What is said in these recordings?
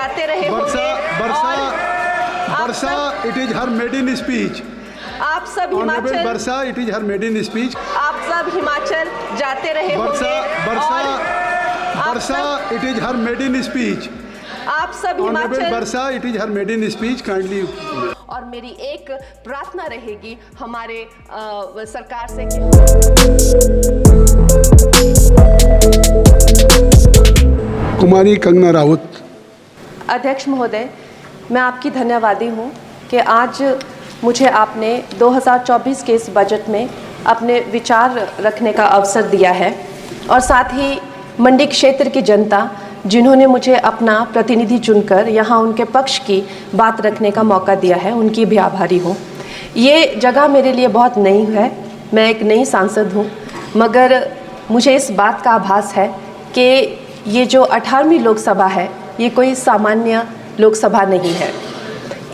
जाते रहे वर्षा, it is her maiden speech. आप सब Honorable Himachal Varsha, it is her maiden speech. आप सब हिमाचल जाते रहे होंगे Varsha, it is her maiden speech. आप सब Honorable Himachal Varsha, it is her maiden speech. Kindly. और मेरी एक प्रार्थना रहेगी हमारे सरकार से कुमारी कंगना राउत। अध्यक्ष महोदय, मैं आपकी धन्यवादी हूँ कि आज मुझे आपने 2024 के इस बजट में अपने विचार रखने का अवसर दिया है और साथ ही मंडी क्षेत्र की जनता जिन्होंने मुझे अपना प्रतिनिधि चुनकर यहाँ उनके पक्ष की बात रखने का मौका दिया है, उनकी भी आभारी हूँ। ये जगह मेरे लिए बहुत नई है, मैं एक नई सांसद हूँ, मगर मुझे इस बात का आभास है कि ये जो 18वीं लोकसभा है ये कोई सामान्य लोकसभा नहीं है।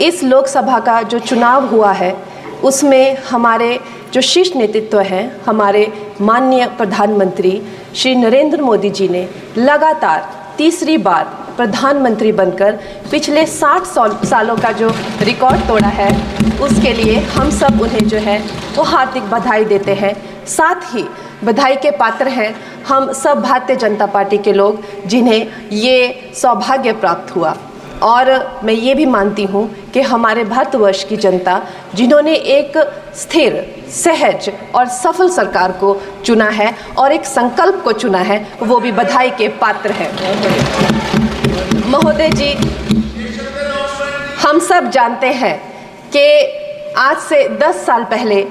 इस लोकसभा का जो चुनाव हुआ है उसमें हमारे जो शीर्ष नेतृत्व हैं, हमारे माननीय प्रधानमंत्री श्री नरेंद्र मोदी जी ने लगातार तीसरी बार प्रधानमंत्री बनकर पिछले 60 सालों का जो रिकॉर्ड तोड़ा है उसके लिए हम सब उन्हें जो है वो हार्दिक बधाई देते हैं। साथ ही बधाई के पात्र हैं हम सब भारतीय जनता पार्टी के लोग जिन्हें ये सौभाग्य प्राप्त हुआ। और मैं ये भी मानती हूँ कि हमारे भारतवर्ष की जनता जिन्होंने एक स्थिर, सहज और सफल सरकार को चुना है और एक संकल्प को चुना है, वो भी बधाई के पात्र हैं। महोदय जी, हम सब जानते हैं कि आज से 10 साल पहले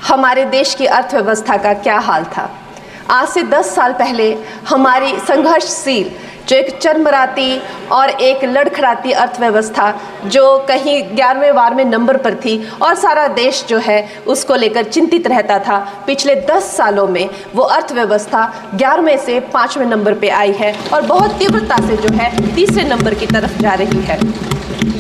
हमारे देश की अर्थव्यवस्था का क्या हाल था। आज से 10 साल पहले हमारी संघर्षशील जो एक चरमराती और एक लड़खड़ाती अर्थव्यवस्था जो कहीं 11वें नंबर पर थी और सारा देश जो है उसको लेकर चिंतित रहता था, पिछले 10 सालों में वो अर्थव्यवस्था 11वें से 5वें नंबर पे आई है और बहुत तीव्रता से जो है 3रे नंबर की तरफ जा रही है।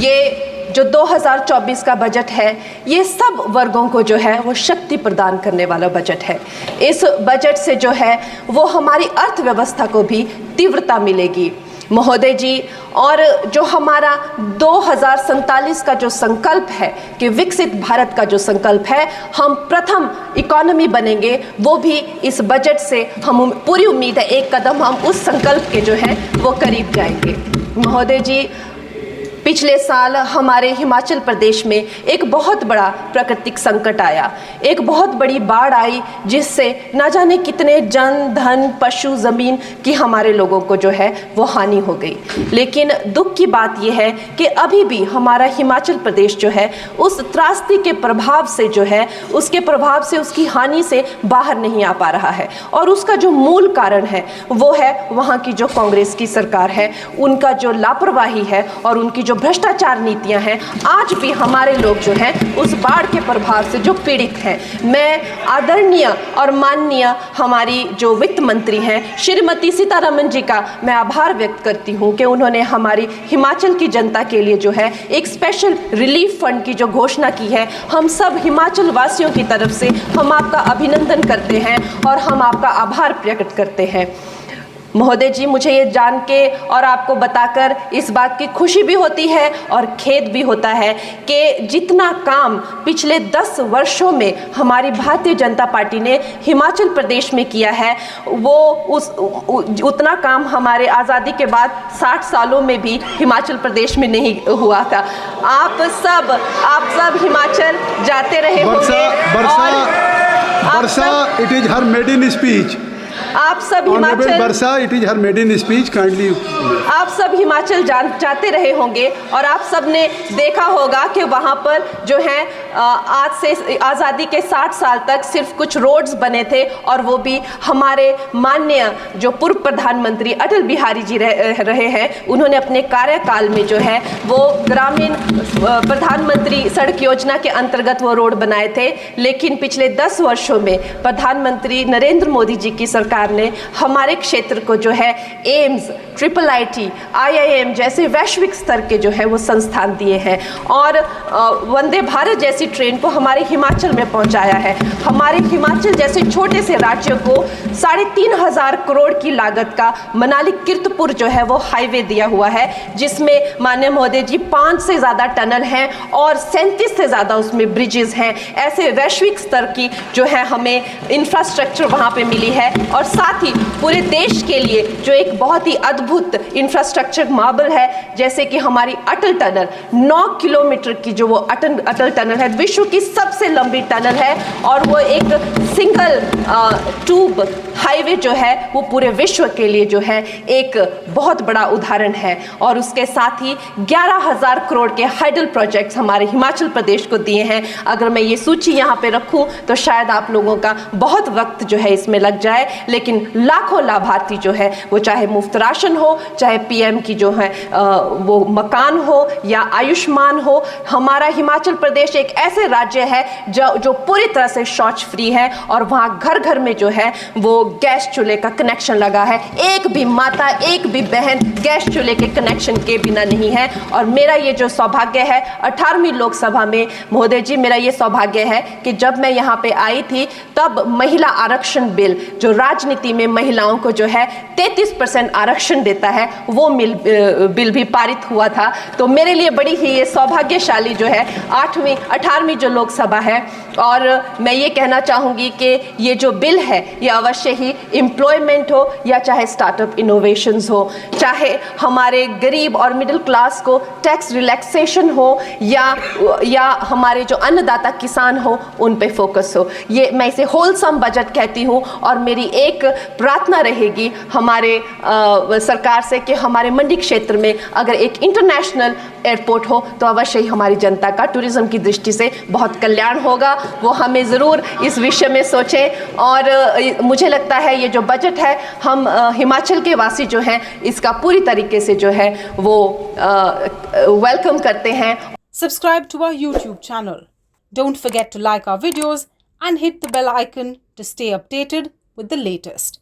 ये जो 2024 का बजट है ये सब वर्गों को जो है वो शक्ति प्रदान करने वाला बजट है। इस बजट से जो है वो हमारी अर्थव्यवस्था को भी तीव्रता मिलेगी महोदय जी। और जो हमारा 2047 का जो संकल्प है कि विकसित भारत का जो संकल्प है, हम प्रथम इकोनॉमी बनेंगे, वो भी इस बजट से हम पूरी उम्मीद है एक कदम हम उस संकल्प के जो है वो करीब जाएंगे। महोदय जी, पिछले साल हमारे हिमाचल प्रदेश में एक बहुत बड़ा प्राकृतिक संकट आया, एक बहुत बड़ी बाढ़ आई जिससे ना जाने कितने जन, धन, पशु, ज़मीन की हमारे लोगों को जो है वो हानि हो गई। लेकिन दुख की बात यह है कि अभी भी हमारा हिमाचल प्रदेश जो है उस त्रासदी के प्रभाव से जो है उसके प्रभाव से, उसकी हानि से बाहर नहीं आ पा रहा है। और उसका जो मूल कारण है वो है वहाँ की जो कांग्रेस की सरकार है, उनका जो लापरवाही है और उनकी जो भ्रष्टाचार नीतियां हैं। आज भी हमारे लोग जो हैं उस बाढ़ के प्रभाव से जो पीड़ित हैं। मैं आदरणीय और माननीय हमारी जो वित्त मंत्री हैं श्रीमती सीतारमण जी का मैं आभार व्यक्त करती हूं कि उन्होंने हमारी हिमाचल की जनता के लिए जो है एक स्पेशल रिलीफ फंड की जो घोषणा की है। हम सब हिमाचल वासियों की तरफ से हम आपका अभिनंदन करते हैं और हम आपका आभार प्रकट करते हैं। महोदय जी, मुझे ये जान के और आपको बताकर इस बात की खुशी भी होती है और खेद भी होता है कि जितना काम पिछले 10 वर्षों में हमारी भारतीय जनता पार्टी ने हिमाचल प्रदेश में किया है वो उतना काम हमारे आज़ादी के बाद 60 सालों में भी हिमाचल प्रदेश में नहीं हुआ था। आप सब हिमाचल जाते रहे होंगे। वर्षा, it is her maiden speech. आप सब Honorable Varsha, it is her maiden speech. Kindly. आप सब हिमाचल जाते रहे होंगे और आप सब ने देखा होगा कि वहाँ पर जो है आज से आज़ादी के 60 साल तक सिर्फ कुछ रोड्स बने थे और वो भी हमारे माननीय जो पूर्व प्रधानमंत्री अटल बिहारी जी रहे हैं, उन्होंने अपने कार्यकाल में जो है वो ग्रामीण प्रधानमंत्री सड़क योजना के अंतर्गत वो रोड बनाए थे। लेकिन पिछले 10 वर्षों में प्रधानमंत्री नरेंद्र मोदी जी की सरकार सरकार ने हमारे क्षेत्र को जो है एम्स, IIIT, IIM जैसे वैश्विक स्तर के जो है वो संस्थान दिए हैं और वंदे भारत जैसी ट्रेन को हमारे हिमाचल में पहुंचाया है। हमारे हिमाचल जैसे छोटे से राज्य को 3,500 करोड़ की लागत का मनाली कीर्तपुर जो है वो हाईवे दिया हुआ है, जिसमें माननीय महोदय जी 5 से ज़्यादा टनल हैं और 37 से ज़्यादा उसमें ब्रिजेस हैं। ऐसे वैश्विक स्तर की जो है हमें इंफ्रास्ट्रक्चर वहाँ पे मिली है और साथ ही पूरे देश के लिए जो एक बहुत ही अद्भुत इंफ्रास्ट्रक्चर मार्बल है, जैसे कि हमारी अटल टनल 9 किलोमीटर की जो वो अटल टनल है, विश्व की सबसे लंबी टनल है और वो एक सिंगल ट्यूब हाईवे जो है वो पूरे विश्व के लिए जो है एक बहुत बड़ा उदाहरण है। और उसके साथ ही 11,000 करोड़ के हाइडल प्रोजेक्ट्स हमारे हिमाचल प्रदेश को दिए हैं। अगर मैं ये सूची यहाँ पे रखूँ तो शायद आप लोगों का बहुत वक्त जो है इसमें लग जाए, लेकिन लाखों लाभार्थी जो है वो चाहे मुफ्त राशन हो, चाहे PM की जो है वो मकान हो या आयुष्मान हो, हमारा हिमाचल प्रदेश एक ऐसे राज्य है जो पूरी तरह से शौच फ्री है और वहाँ घर घर में जो है वो गैस चूल्हे का कनेक्शन लगा है। एक भी माता, एक भी बहन गैस चूल्हे के कनेक्शन के बिना नहीं है। और मेरा ये जो सौभाग्य है 18वीं लोकसभा में महोदय जी, मेरा ये सौभाग्य है कि जब मैं यहाँ पे आई थी तब महिला आरक्षण बिल जो राजनीति में महिलाओं को जो है 33% आरक्षण देता है वो बिल भी पारित हुआ था। तो मेरे लिए बड़ी ही ये सौभाग्यशाली जो है 18वीं जो लोकसभा है। और मैं ये कहना चाहूँगी कि ये जो बिल है ये अवश्य ही एम्प्लॉयमेंट हो या चाहे स्टार्टअप इनोवेशंस हो, चाहे हमारे गरीब और मिडिल क्लास को टैक्स रिलैक्सेशन हो या हमारे जो अन्नदाता किसान हो उन पे फोकस हो। ये मैं इसे होलसम बजट कहती हूँ और मेरी एक प्रार्थना रहेगी हमारे सरकार से कि हमारे मंडी क्षेत्र में अगर एक इंटरनेशनल एयरपोर्ट हो तो अवश्य ही हमारी जनता का टूरिज्म की दृष्टि से बहुत कल्याण होगा। वो हमें ज़रूर इस विषय में सोचें और मुझे लगता है ये जो बजट है हम हिमाचल के वासी जो हैं इसका पूरी तरीके से जो है वो वेलकम करते हैं। Subscribe to our YouTube channel. Don't forget to like our videos and hit the bell icon to stay updated with the latest.